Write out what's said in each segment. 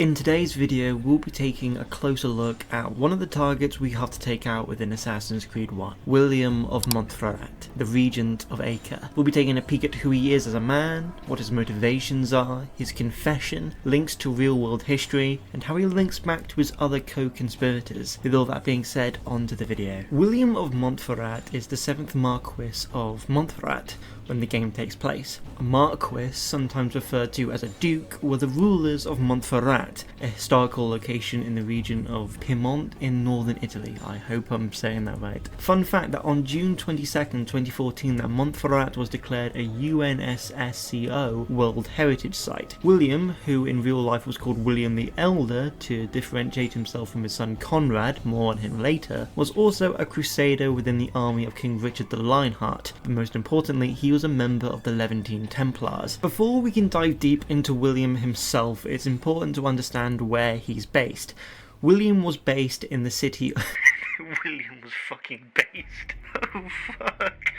In today's video, we'll be taking a closer look at one of the targets we have to take out within Assassin's Creed 1, William of Montferrat, the regent of Acre. We'll be taking a peek at who he is as a man, what his motivations are, his confession, links to real-world history, and how he links back to his other co-conspirators. With all that being said, on to the video. William of Montferrat is the 7th Marquess of Montferrat when the game takes place. A marquis, sometimes referred to as a duke, were the rulers of Montferrat, a historical location in the region of Piedmont in northern Italy. I hope I'm saying that right. Fun fact that on June 22nd, 2014, that Montferrat was declared a UNESCO World Heritage Site. William, who in real life was called William the Elder to differentiate himself from his son Conrad, more on him later, was also a crusader within the army of King Richard the Lionheart, but most importantly, he was a member of the Levantine Templars. Before we can dive deep into William himself, it's important to understand where he's based. William was based in the city William was fucking based. Oh fuck.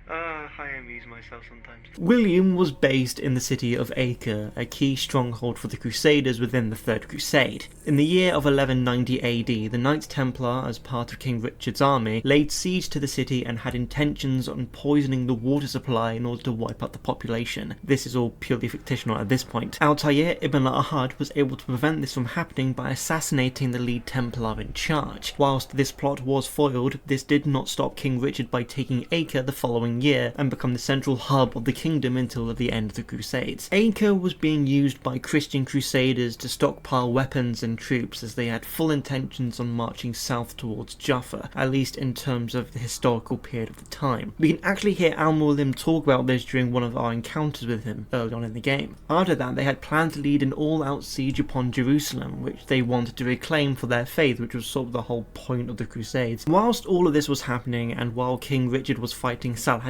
I amuse myself sometimes. William was based in the city of Acre, a key stronghold for the Crusaders within the Third Crusade. In the year of 1190 AD, the Knights Templar, as part of King Richard's army, laid siege to the city and had intentions on poisoning the water supply in order to wipe out the population. This is all purely fictional at this point. Altair ibn al-Ahad was able to prevent this from happening by assassinating the lead Templar in charge. Whilst this plot was foiled, this did not stop King Richard by taking Acre the following year and become the central hub of the kingdom until the end of the Crusades. Acre was being used by Christian Crusaders to stockpile weapons and troops as they had full intentions on marching south towards Jaffa, at least in terms of the historical period of the time. We can actually hear Al-Mualim talk about this during one of our encounters with him early on in the game. After that, they had planned to lead an all-out siege upon Jerusalem, which they wanted to reclaim for their faith, which was sort of the whole point of the Crusades. Whilst all of this was happening, and while King Richard was fighting Saladin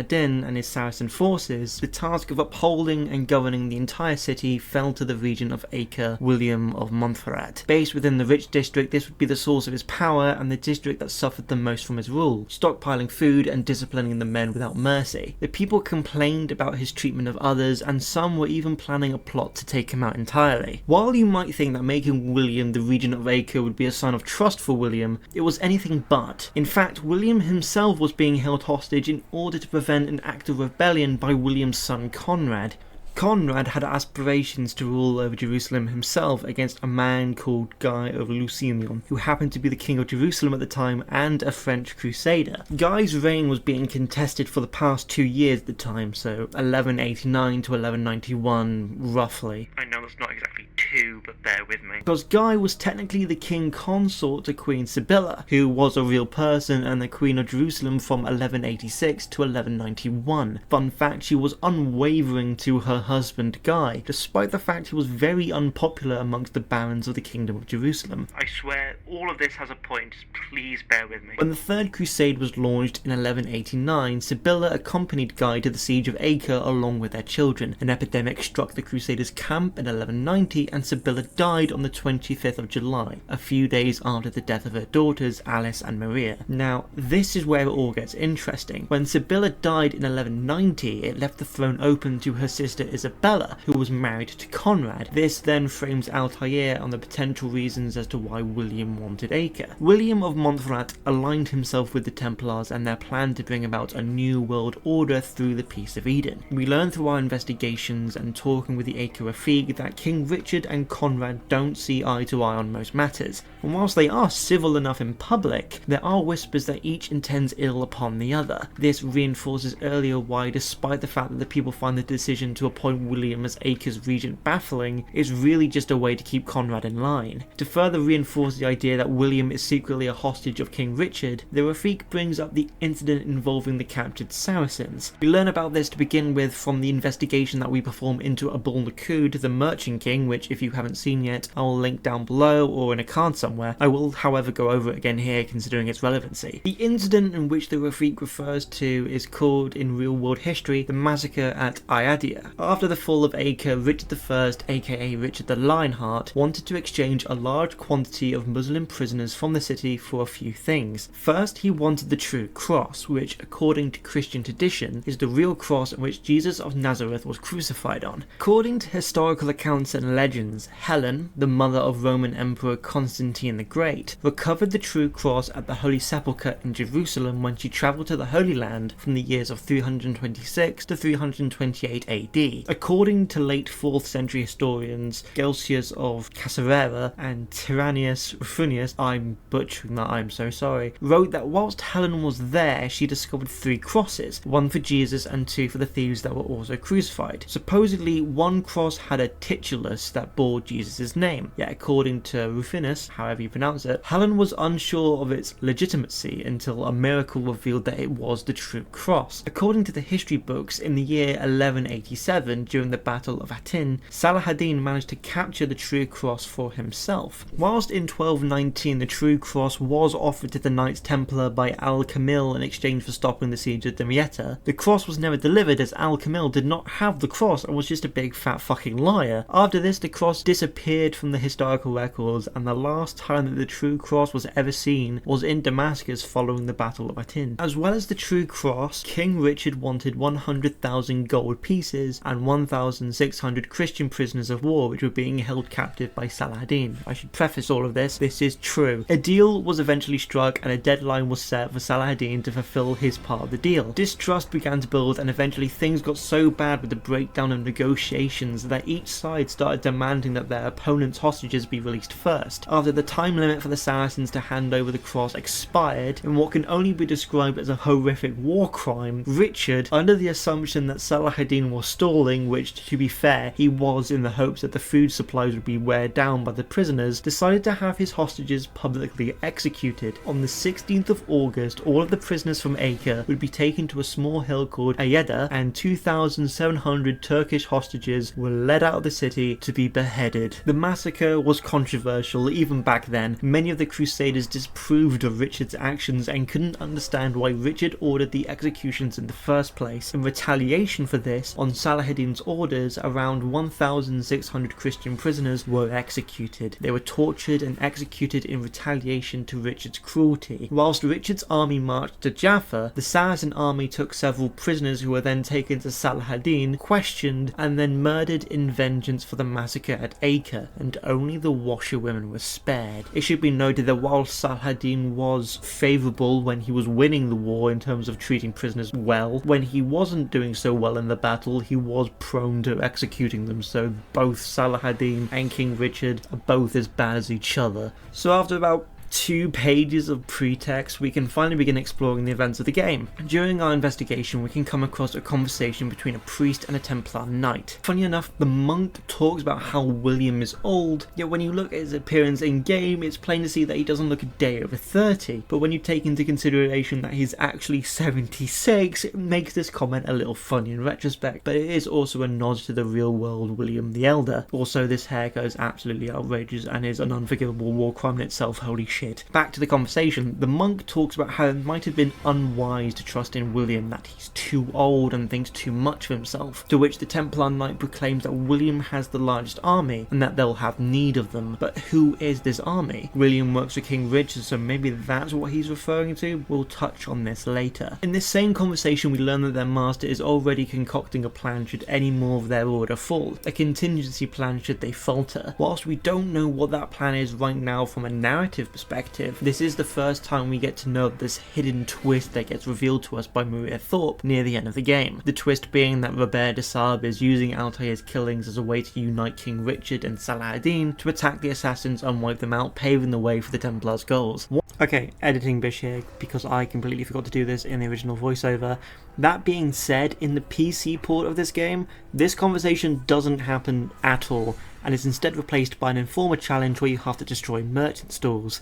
and his Saracen forces, the task of upholding and governing the entire city fell to the regent of Acre, William of Montferrat. Based within the rich district, this would be the source of his power and the district that suffered the most from his rule, stockpiling food and disciplining the men without mercy. The people complained about his treatment of others, and some were even planning a plot to take him out entirely. While you might think that making William the regent of Acre would be a sign of trust for William, it was anything but. In fact, William himself was being held hostage in order to prevent an act of rebellion by William's son Conrad. Conrad had aspirations to rule over Jerusalem himself against a man called Guy of Lusignan, who happened to be the king of Jerusalem at the time and a French crusader. Guy's reign was being contested for the past 2 years at the time, so 1189 to 1191 roughly. I know that's not exactly 2, but bear with me. Because Guy was technically the king consort to Queen Sibylla, who was a real person and the Queen of Jerusalem from 1186 to 1191. Fun fact, she was unwavering to her husband Guy, despite the fact he was very unpopular amongst the barons of the Kingdom of Jerusalem. I swear, all of this has a point, please bear with me. When the Third Crusade was launched in 1189, Sibylla accompanied Guy to the siege of Acre along with their children. An epidemic struck the Crusaders' camp in 1190 and Sibylla died on the 25th of July, a few days after the death of her daughters Alice and Maria. Now, this is where it all gets interesting. When Sibylla died in 1190, it left the throne open to her sister Isabella, who was married to Conrad. This then frames Altair on the potential reasons as to why William wanted Acre. William of Montferrat aligned himself with the Templars and their plan to bring about a new world order through the Peace of Eden. We learn through our investigations and talking with the Acre Rafig that King Richard and Conrad don't see eye to eye on most matters, and whilst they are civil enough in public, there are whispers that each intends ill upon the other. This reinforces earlier why, despite the fact that the people find the decision to appoint William as Acre's regent baffling, is really just a way to keep Conrad in line. To further reinforce the idea that William is secretly a hostage of King Richard, the Rafik brings up the incident involving the captured Saracens. We learn about this to begin with from the investigation that we perform into Abul-Nukud, the Merchant King, which if you haven't seen yet, I will link down below or in a card somewhere. I will however go over it again here considering its relevancy. The incident in which the Rafik refers to is called in real world history the massacre at Ayadia. After the fall of Acre, Richard I, aka Richard the Lionheart, wanted to exchange a large quantity of Muslim Muslim prisoners from the city for a few things. First, he wanted the true cross, which, according to Christian tradition, is the real cross on which Jesus of Nazareth was crucified on. According to historical accounts and legends, Helen, the mother of Roman Emperor Constantine the Great, recovered the true cross at the Holy Sepulchre in Jerusalem when she travelled to the Holy Land from the years of 326 to 328 AD. According to late 4th century historians Gelsius of Caesarea and Tyrannius Rufinus, I'm butchering that, I'm so sorry, wrote that whilst Helen was there, she discovered 3 crosses, one for Jesus and 2 for the thieves that were also crucified. Supposedly, one cross had a titulus that bore Jesus' name, yet according to Rufinus, however you pronounce it, Helen was unsure of its legitimacy until a miracle revealed that it was the true cross. According to the history books, in the year 1187, during the Battle of Hattin, Saladin managed to capture the true cross for himself. Whilst in 1219 the true cross was offered to the Knights Templar by Al-Kamil in exchange for stopping the siege of Damietta, the cross was never delivered as Al-Kamil did not have the cross and was just a big fat fucking liar. After this, the cross disappeared from the historical records, and the last time that the true cross was ever seen was in Damascus following the Battle of Hattin. As well as the true cross, King Richard wanted 100,000 gold pieces and 1,600 Christian prisoners of war which were being held captive by Saladin. I should preface all of this is true. A deal was eventually struck and a deadline was set for Saladin to fulfill his part of the deal. Distrust began to build, and eventually things got so bad with the breakdown of negotiations that each side started demanding that their opponent's hostages be released first. After the time limit for the Saracens to hand over the cross expired, in what can only be described as a horrific war crime, Richard, under the assumption that Saladin was stalling, which to be fair he was in the hopes that the food supplies would be weighed down by the prisoners, decided to have his hostages publicly executed. On the 16th of August, all of the prisoners from Acre would be taken to a small hill called Ayeda, and 2,700 Turkish hostages were led out of the city to be beheaded. The massacre was controversial even back then. Many of the Crusaders disapproved of Richard's actions and couldn't understand why Richard ordered the executions in the first place. In retaliation for this, on Saladin's orders, around 1,600 Christian prisoners were executed. They were tortured and executed in retaliation to Richard's cruelty. Whilst Richard's army marched to Jaffa, the Saracen army took several prisoners who were then taken to Saladin, questioned, and then murdered in vengeance for the massacre at Acre, and only the washerwomen were spared. It should be noted that while Saladin was favourable when he was winning the war in terms of treating prisoners well, when he wasn't doing so well in the battle, he was prone to executing them, so both Saladin and King Richard are both as bad as each other. So after about 2 pages of pretext, we can finally begin exploring the events of the game. During our investigation, we can come across a conversation between a priest and a Templar knight. Funny enough, the monk talks about how William is old, yet when you look at his appearance in game, it's plain to see that he doesn't look a day over 30. But when you take into consideration that he's actually 76, it makes this comment a little funny in retrospect. But it is also a nod to the real world William the Elder. Also, this haircut is absolutely outrageous and is an unforgivable war crime in itself, holy shit. Back to the conversation, the monk talks about how it might have been unwise to trust in William, that he's too old and thinks too much of himself, to which the Templar Knight proclaims that William has the largest army and that they'll have need of them. But who is this army? William works for King Richard, so maybe that's what he's referring to. We'll touch on this later. In this same conversation, we learn that their master is already concocting a plan should any more of their order fall, a contingency plan should they falter. Whilst we don't know what that plan is right now from a narrative perspective, this is the first time we get to know this hidden twist that gets revealed to us by Maria Thorpe near the end of the game. The twist being that Robert de Sable is using Altair's killings as a way to unite King Richard and Saladin to attack the assassins and wipe them out, paving the way for the Templars' goals. Okay, editing bish here, because I completely forgot to do this in the original voiceover. That being said, in the PC port of this game, this conversation doesn't happen at all, and is instead replaced by an informer challenge where you have to destroy merchant stalls.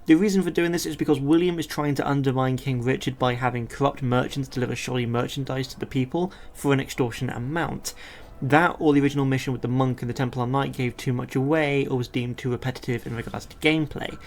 The reason for doing this is because William is trying to undermine King Richard by having corrupt merchants deliver shoddy merchandise to the people for an extortionate amount. That or the original mission with the monk and the Templar Knight gave too much away or was deemed too repetitive in regards to gameplay.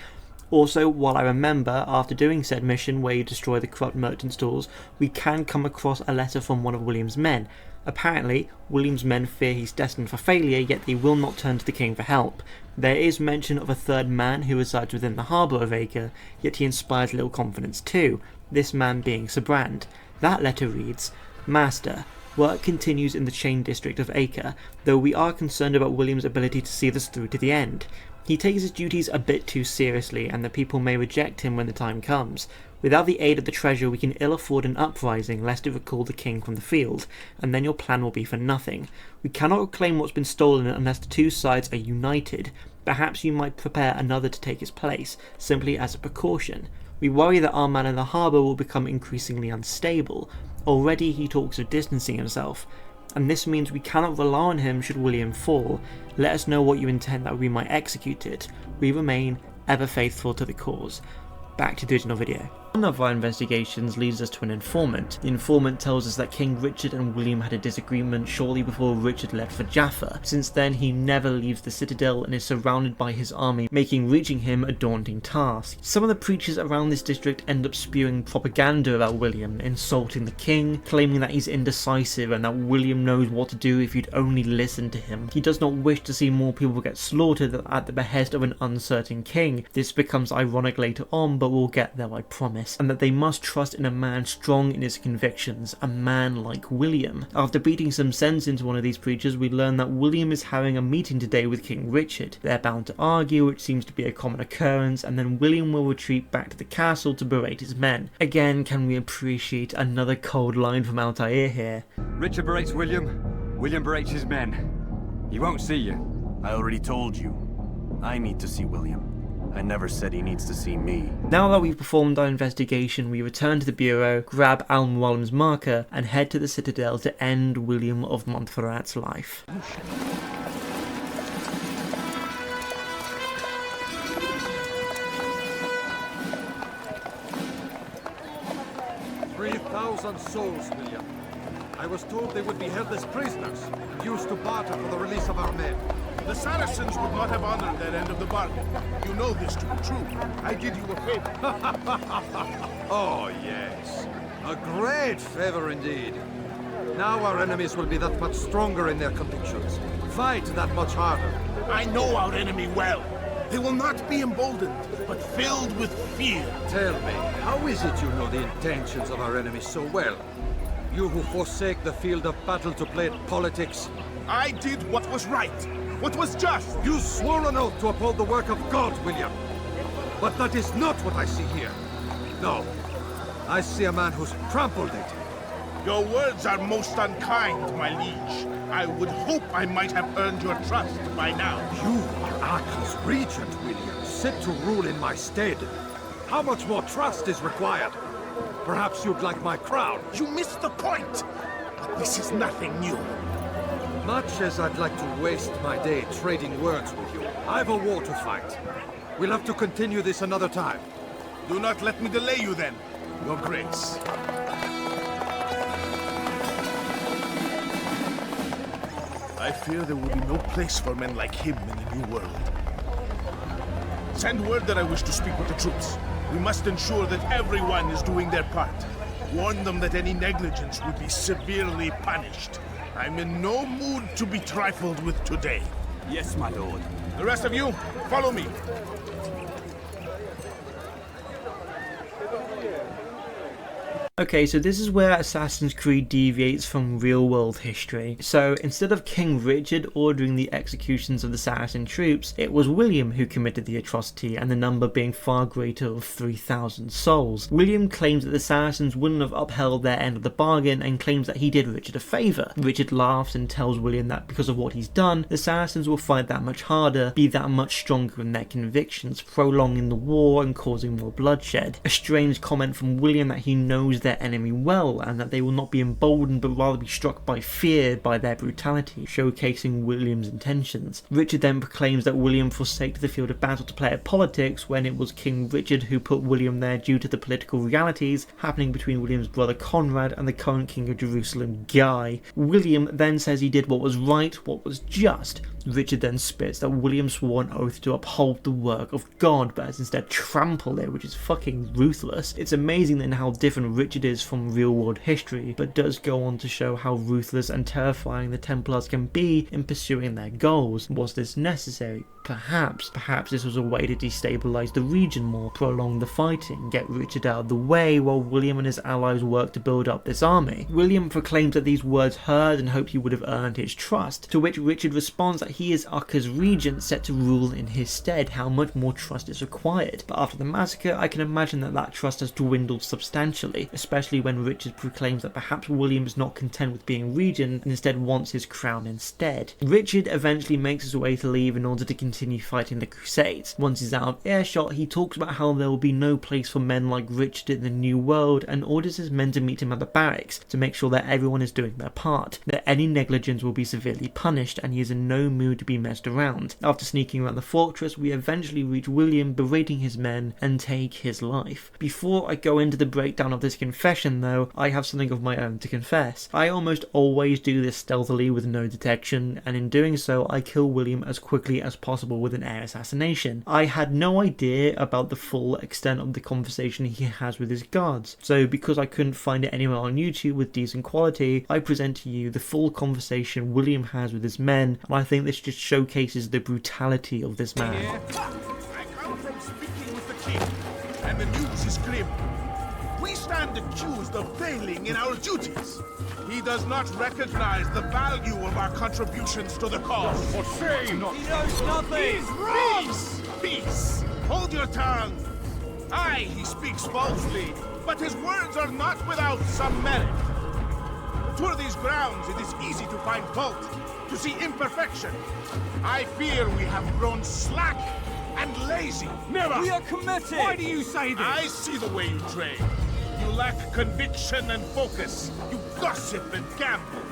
Also, while I remember, after doing said mission where you destroy the corrupt merchant stalls, we can come across a letter from one of William's men. Apparently, William's men fear he's destined for failure, yet they will not turn to the king for help. There is mention of a third man who resides within the harbour of Acre, yet he inspires little confidence too, this man being Sir Brand. That letter reads, "Master, work continues in the chain district of Acre, though we are concerned about William's ability to see this through to the end. He takes his duties a bit too seriously, and the people may reject him when the time comes. Without the aid of the treasure, we can ill afford an uprising lest it recall the king from the field, and then your plan will be for nothing. We cannot reclaim what's been stolen unless the two sides are united. Perhaps you might prepare another to take its place, simply as a precaution. We worry that our man in the harbour will become increasingly unstable. Already he talks of distancing himself, and this means we cannot rely on him should William fall. Let us know what you intend that we might execute it. We remain ever faithful to the cause." Back to the original video. One of our investigations leads us to an informant. The informant tells us that King Richard and William had a disagreement shortly before Richard left for Jaffa. Since then, he never leaves the citadel and is surrounded by his army, making reaching him a daunting task. Some of the preachers around this district end up spewing propaganda about William, insulting the king, claiming that he's indecisive and that William knows what to do if you'd only listen to him. He does not wish to see more people get slaughtered at the behest of an uncertain king. This becomes ironic later on, but we'll get there, I promise. And that they must trust in a man strong in his convictions, a man like William. After beating some sense into one of these preachers, we learn that William is having a meeting today with King Richard. They're bound to argue, which seems to be a common occurrence, and then William will retreat back to the castle to berate his men. Again, can we appreciate another cold line from Altair here? Richard berates William, William berates his men. He won't see you. I already told you. I need to see William. I never said he needs to see me. Now that we've performed our investigation, we return to the bureau, grab Al-Mualim's marker, and head to the citadel to end William of Montferrat's life. 3,000 souls, William. I was told they would be held as prisoners, used to barter for the release of our men. The Saracens would not have honored their end of the bargain. You know this to be true. I did you a favor. Oh, yes. A great favor indeed. Now our enemies will be that much stronger in their convictions. Fight that much harder. I know our enemy well. They will not be emboldened, but filled with fear. Tell me, how is it you know the intentions of our enemies so well? You who forsake the field of battle to play at politics. I did what was right. What was just? You swore an oath to uphold the work of God, William. But that is not what I see here. No. I see a man who's trampled it. Your words are most unkind, my liege. I would hope I might have earned your trust by now. You are Acre's regent, William, set to rule in my stead. How much more trust is required? Perhaps you'd like my crown. You missed the point. But this is nothing new. Much as I'd like to waste my day trading words with you, I've a war to fight. We'll have to continue this another time. Do not let me delay you then, Your Grace. I fear there will be no place for men like him in the New World. Send word that I wish to speak with the troops. We must ensure that everyone is doing their part. Warn them that any negligence would be severely punished. I'm in no mood to be trifled with today. Yes, my lord. The rest of you, follow me. Okay, so this is where Assassin's Creed deviates from real-world history. So instead of King Richard ordering the executions of the Saracen troops, it was William who committed the atrocity, and the number being far greater of 3,000 souls. William claims that the Saracens wouldn't have upheld their end of the bargain and claims that he did Richard a favour. Richard laughs and tells William that because of what he's done, the Saracens will fight that much harder, be that much stronger in their convictions, prolonging the war and causing more bloodshed. A strange comment from William that he knows their their enemy well, and that they will not be emboldened but rather be struck by fear by their brutality, showcasing William's intentions. Richard then proclaims that William forsake the field of battle to play at politics, when it was King Richard who put William there due to the political realities happening between William's brother Conrad and the current King of Jerusalem, Guy. William then says he did what was right, what was just. Richard then spits that William swore an oath to uphold the work of God, but has instead trampled it, which is fucking ruthless. It's amazing then how different Richard is from real world history, but does go on to show how ruthless and terrifying the Templars can be in pursuing their goals. Was this necessary? Perhaps this was a way to destabilise the region more, prolong the fighting, get Richard out of the way while William and his allies work to build up this army. William proclaims that these words heard and hoped he would have earned his trust, to which Richard responds that he is Acre's regent set to rule in his stead, how much more trust is required. But after the massacre, I can imagine that trust has dwindled substantially, especially when Richard proclaims that perhaps William is not content with being regent and instead wants his crown instead. Richard eventually makes his way to leave in order to continue fighting the Crusades. Once he's out of earshot, he talks about how there will be no place for men like Richard in the New World and orders his men to meet him at the barracks to make sure that everyone is doing their part, that any negligence will be severely punished, and he is in no mood to be messed around. After sneaking around the fortress, we eventually reach William berating his men and take his life. Before I go into the breakdown of this confession though, I have something of my own to confess. I almost always do this stealthily with no detection, and in doing so I kill William as quickly as possible with an air assassination. I had no idea about the full extent of the conversation he has with his guards, so because I couldn't find it anywhere on YouTube with decent quality, I present to you the full conversation William has with his men, and I think this just showcases the brutality of this man. I come from speaking with the king, and the news is grim. We stand accused of failing in our duties. He does not recognize the value of our contributions to the cause. For shame! He knows nothing! He's wrong! Peace! Hold your tongue! Aye, he speaks falsely, but his words are not without some merit. To tour these grounds, it is easy to find fault, to see imperfection. I fear we have grown slack and lazy. Never! We are committed! Why do you say this? I see the way you train. You lack conviction and focus. You gossip and gamble.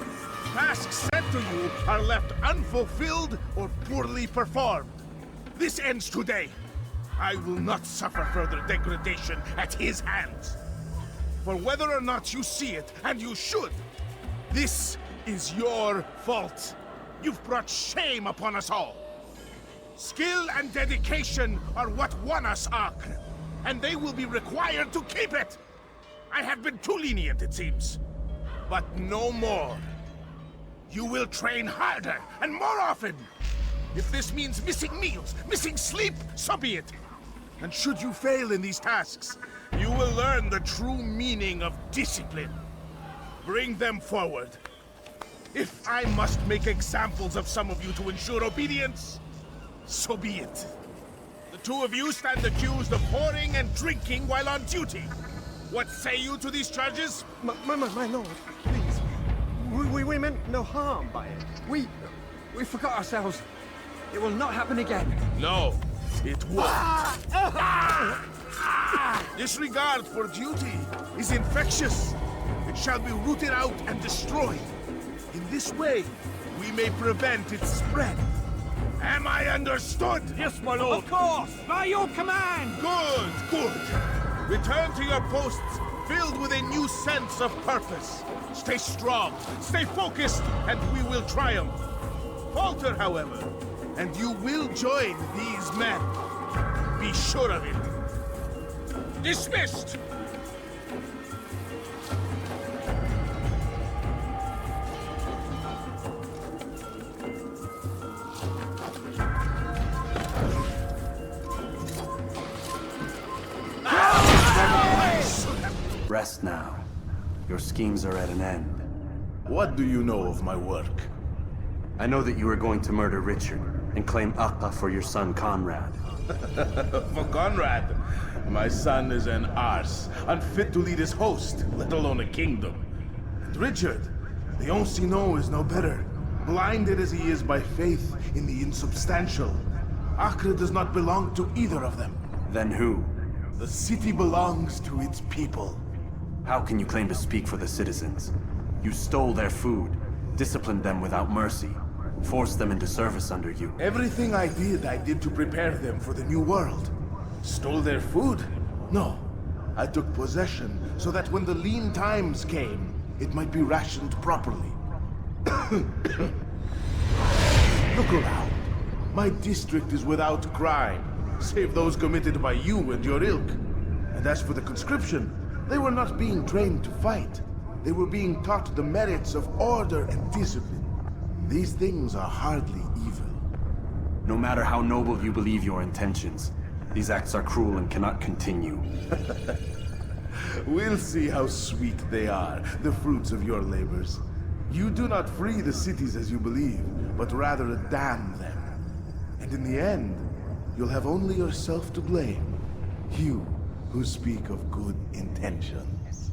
Tasks sent to you are left unfulfilled or poorly performed. This ends today. I will not suffer further degradation at his hands. For whether or not you see it, and you should, this is your fault. You've brought shame upon us all. Skill and dedication are what won us Acre, and they will be required to keep it. I have been too lenient, it seems. But no more. You will train harder and more often. If this means missing meals, missing sleep, so be it. And should you fail in these tasks, you will learn the true meaning of discipline. Bring them forward. If I must make examples of some of you to ensure obedience, so be it. The two of you stand accused of whoring and drinking while on duty. What say you to these charges? My lord, please. We meant no harm by it. We forgot ourselves. It will not happen again. No, it won't. Disregard for duty is infectious. It shall be rooted out and destroyed. In this way, we may prevent its spread. Am I understood? Yes, my lord. Of course, by your command. Good, good. Return to your posts filled with a new sense of purpose. Stay strong, stay focused, and we will triumph. Falter, however, and you will join these men. Be sure of it. Dismissed! Rest now. Your schemes are at an end. What do you know of my work? I know that you are going to murder Richard and claim Acre for your son Conrad. For Conrad, my son is an arse, unfit to lead his host, let alone a kingdom. And Richard, the Ancien is no better, blinded as he is by faith in the insubstantial. Acre does not belong to either of them. Then who? The city belongs to its people. How can you claim to speak for the citizens? You stole their food, disciplined them without mercy, forced them into service under you. Everything I did to prepare them for the new world. Stole their food? No. I took possession so that when the lean times came, it might be rationed properly. Look around. My district is without crime, save those committed by you and your ilk. And as for the conscription, they were not being trained to fight. They were being taught the merits of order and discipline. These things are hardly evil. No matter how noble you believe your intentions, these acts are cruel and cannot continue. We'll see how sweet they are, the fruits of your labors. You do not free the cities as you believe, but rather damn them. And in the end, you'll have only yourself to blame. You who speak of good intentions.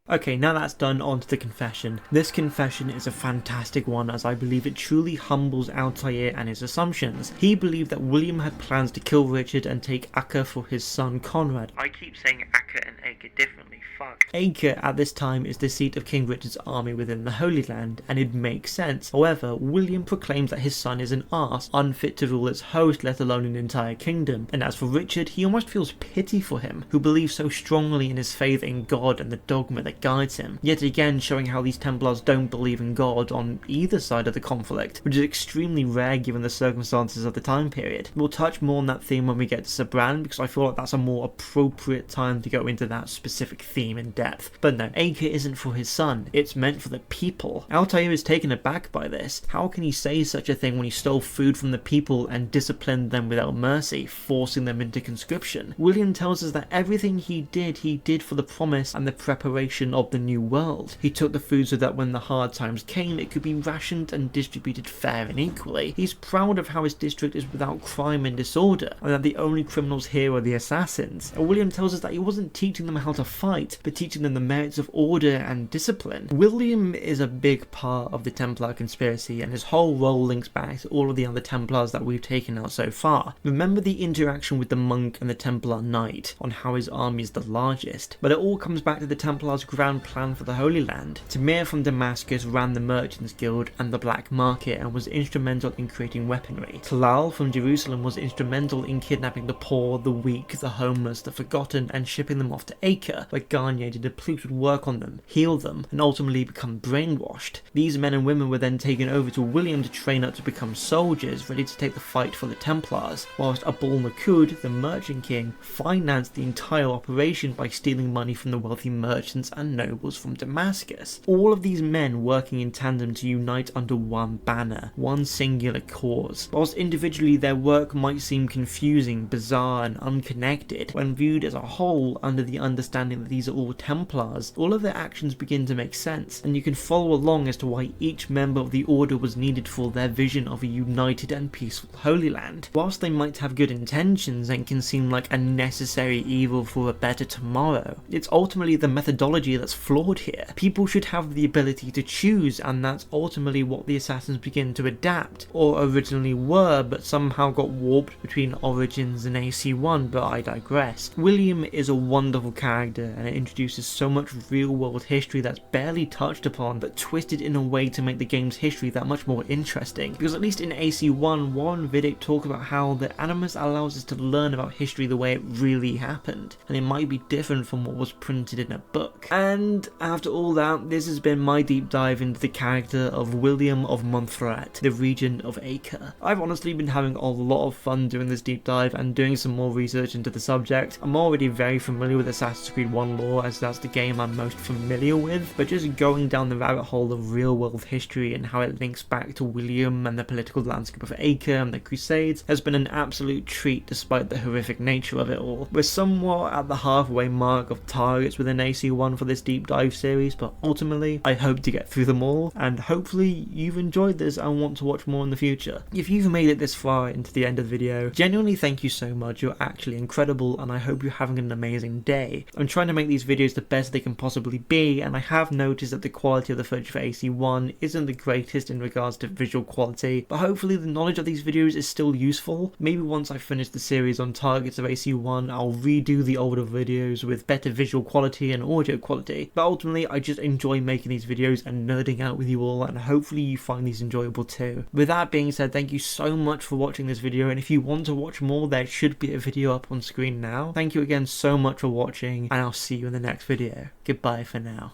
Okay, now that's done, on to the confession. This confession is a fantastic one, as I believe it truly humbles Altair and his assumptions. He believed that William had plans to kill Richard and take Acre for his son Conrad. I keep saying Acre and Acre differently, fuck. Acre at this time is the seat of King Richard's army within the Holy Land, and it makes sense. However, William proclaims that his son is an arse, unfit to rule its host, let alone an entire kingdom. And as for Richard, he almost feels pity for him, who believes so strongly in his faith in God and the dogma that guides him, yet again showing how these Templars don't believe in God on either side of the conflict, which is extremely rare given the circumstances of the time period. We'll touch more on that theme when we get to Sabran, because I feel like that's a more appropriate time to go into that specific theme in depth. But no, Acre isn't for his son, it's meant for the people. Altair is taken aback by this. How can he say such a thing when he stole food from the people and disciplined them without mercy, forcing them into conscription? William tells us that everything he did for the promise and the preparation of the new world. He took the food so that when the hard times came, it could be rationed and distributed fair and equally. He's proud of how his district is without crime and disorder, and that the only criminals here are the assassins. And William tells us that he wasn't teaching them how to fight, but teaching them the merits of order and discipline. William is a big part of the Templar conspiracy, and his whole role links back to all of the other Templars that we've taken out so far. Remember the interaction with the monk and the Templar knight, on how his army is the largest, but it all comes back to the Templars' grand plan for the Holy Land. Tamir from Damascus ran the Merchants Guild and the Black Market and was instrumental in creating weaponry. Talal from Jerusalem was instrumental in kidnapping the poor, the weak, the homeless, the forgotten, and shipping them off to Acre, where Garnier the police would work on them, heal them, and ultimately become brainwashed. These men and women were then taken over to William to train up to become soldiers, ready to take the fight for the Templars, whilst Abul Nakud, the Merchant King, financed the entire operation by stealing money from the wealthy merchants and nobles from Damascus. All of these men working in tandem to unite under one banner, one singular cause. Whilst individually their work might seem confusing, bizarre, and unconnected, when viewed as a whole under the understanding that these are all Templars, all of their actions begin to make sense, and you can follow along as to why each member of the Order was needed for their vision of a united and peaceful Holy Land. Whilst they might have good intentions and can seem like a necessary evil for a better tomorrow, it's ultimately the methodology that's flawed here. People should have the ability to choose, and that's ultimately what the assassins begin to adapt, or originally were, but somehow got warped between Origins and AC1, but I digress. William is a wonderful character, and it introduces so much real-world history that's barely touched upon, but twisted in a way to make the game's history that much more interesting. Because at least in AC1, Warren Vidic talks about how the Animus allows us to learn about history the way it really happened, and it might be different from what was printed in a book. And after all that, this has been my deep dive into the character of William of Montferrat, the regent of Acre. I've honestly been having a lot of fun doing this deep dive and doing some more research into the subject. I'm already very familiar with Assassin's Creed 1 lore, as that's the game I'm most familiar with, but just going down the rabbit hole of real world history and how it links back to William and the political landscape of Acre and the Crusades has been an absolute treat despite the horrific nature of it all. We're somewhat at the halfway mark of targets within AC1 for this this deep dive series, but ultimately I hope to get through them all, and hopefully you've enjoyed this and want to watch more in the future. If you've made it this far into the end of the video, genuinely thank you so much. You're actually incredible, and I hope you're having an amazing day. I'm trying to make these videos the best they can possibly be, and I have noticed that the quality of the footage for AC1 isn't the greatest in regards to visual quality, but hopefully the knowledge of these videos is still useful. Maybe once I finish the series on targets of AC1, I'll redo the older videos with better visual quality and audio quality, but ultimately I just enjoy making these videos and nerding out with you all, and hopefully you find these enjoyable too. With that being said, thank you so much for watching this video, and if you want to watch more, there should be a video up on screen now. Thank you again so much for watching, and I'll see you in the next video. Goodbye for now.